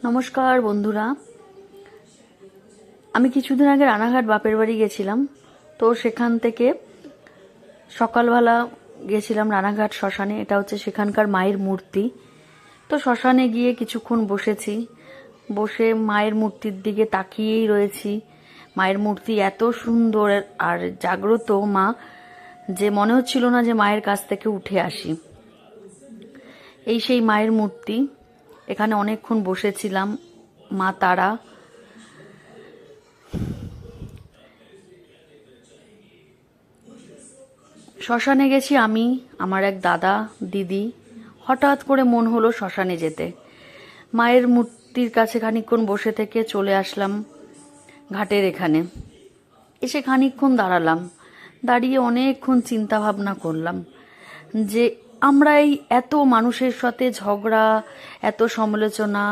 নমস্কার বন্ধুরা, আমি কিছুদিন আগে রানাঘাট বাপের বাড়ি গেছিলাম। তো সেখান থেকে সকালবেলা গেছিলাম রানাঘাট শ্মশানে। এটা হচ্ছে সেখানকার মায়ের মূর্তি। তো শ্মশানে গিয়ে কিছুক্ষণ বসেছি, বসে মায়ের মূর্তির দিকে তাকিয়েই রয়েছি। মায়ের মূর্তি এত সুন্দর আর জাগ্রত মা যে মনে হচ্ছিল না যে মায়ের কাছ থেকে উঠে আসি। এই সেই মায়ের মূর্তি। এখানে অনেকক্ষণ বসেছিলাম। মা তারা, শ্মশানে গেছি আমি, আমার এক দাদা দিদি। হঠাৎ করে মন হলো শ্মশানে যেতে। মায়ের মূর্তির কাছে খানিকক্ষণ বসে থেকে চলে আসলাম ঘাটের এখানে। এসে খানিকক্ষণ দাঁড়ালাম, দাঁড়িয়ে অনেকক্ষণ চিন্তা ভাবনা করলাম যে আমরা এই এত মানুষের সাথে ঝগড়া, এত সমালোচনা,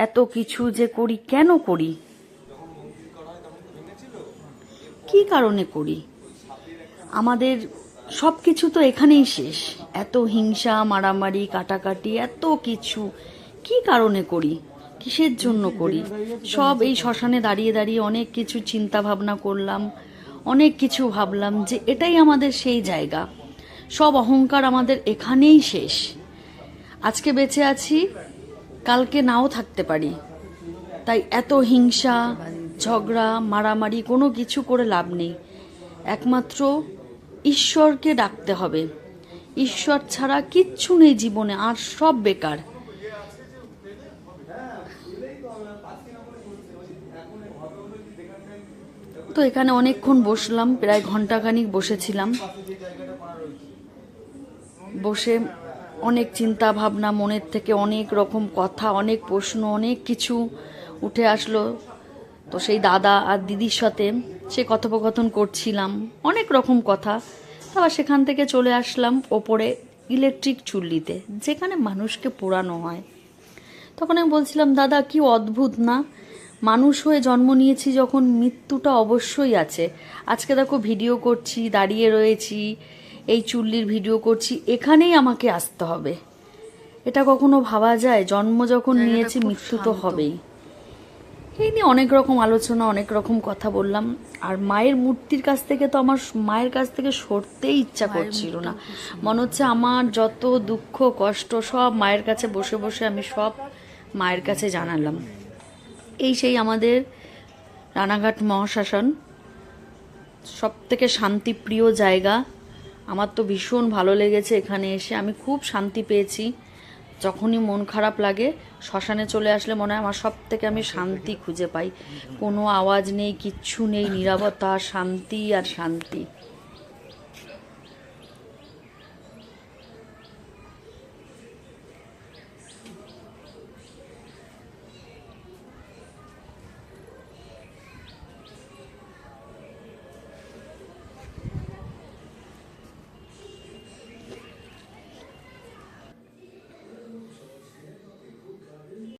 এত কিছু যে করি, কেন করি, কি কারণে করি? আমাদের সব কিছু তো এখানেই শেষ। এত হিংসা, মারামারি, কাটাকাটি, এত কিছু কি কারণে করি, কিসের জন্য করি? সব এই শ্মশানে দাঁড়িয়ে দাঁড়িয়ে অনেক কিছু চিন্তা ভাবনা করলাম, অনেক কিছু ভাবলাম যে এটাই আমাদের সেই জায়গা। সব অহংকার আমাদের এখানেই শেষ। আজকে বেঁচে আছি, কালকে নাও থাকতে পারি। তাই এত হিংসা, ঝগড়া, মারামারি কোনো কিছু করে লাভ নেই। একমাত্র ঈশ্বরকে ডাকতে হবে। ঈশ্বর ছাড়া কিচ্ছু নেই জীবনে, আর সব বেকার। তো এখানে অনেকক্ষণ বসলাম, প্রায় ঘন্টাখানিক বসেছিলাম। বসে অনেক চিন্তা ভাবনা, মনের থেকে অনেক রকম কথা, অনেক প্রশ্ন, অনেক কিছু উঠে আসলো। তো সেই দাদা আর দিদির সাথে সে কথোপকথন করছিলাম, অনেক রকম কথা। আবার সেখান থেকে চলে আসলাম ওপরে ইলেকট্রিক চুল্লিতে, যেখানে মানুষকে পোড়ানো হয়। তখন আমি বলছিলাম, দাদা কি অদ্ভুত না, মানুষ হয়ে জন্ম নিয়েছি যখন, মৃত্যুটা অবশ্যই আছে। আজকে দেখো ভিডিও করছি, দাঁড়িয়ে রয়েছি, এই চুল্লির ভিডিও করছি, এখানেই আমাকে আসতে হবে। এটা কখনো ভাবা যায়? জন্ম যখন নিয়েছি, মৃত্যু তো হবেই। এই নিয়ে অনেক রকম আলোচনা, অনেক রকম কথা বললাম। আর মায়ের মূর্তির কাছ থেকে তো আমার মায়ের কাছ থেকে সরতেই ইচ্ছা করছিল না। মনে হচ্ছে আমার যত দুঃখ কষ্ট সব মায়ের কাছে বসে বসে আমি সব মায়ের কাছে জানালাম। এই সেই আমাদের রানাঘাট মহাশ্মশান, সব থেকে শান্তিপ্রিয় জায়গা। আমার তো ভীষণ ভালো লেগেছে এখানে এসে, আমি খুব শান্তি পেয়েছি। যখনই মন খারাপ লাগে শ্মশানে চলে আসলে মনে হয় আমার সব থেকে আমি শান্তি খুঁজে পাই। কোনো আওয়াজ নেই, কিচ্ছু নেই, নীরবতা, শান্তি আর শান্তি।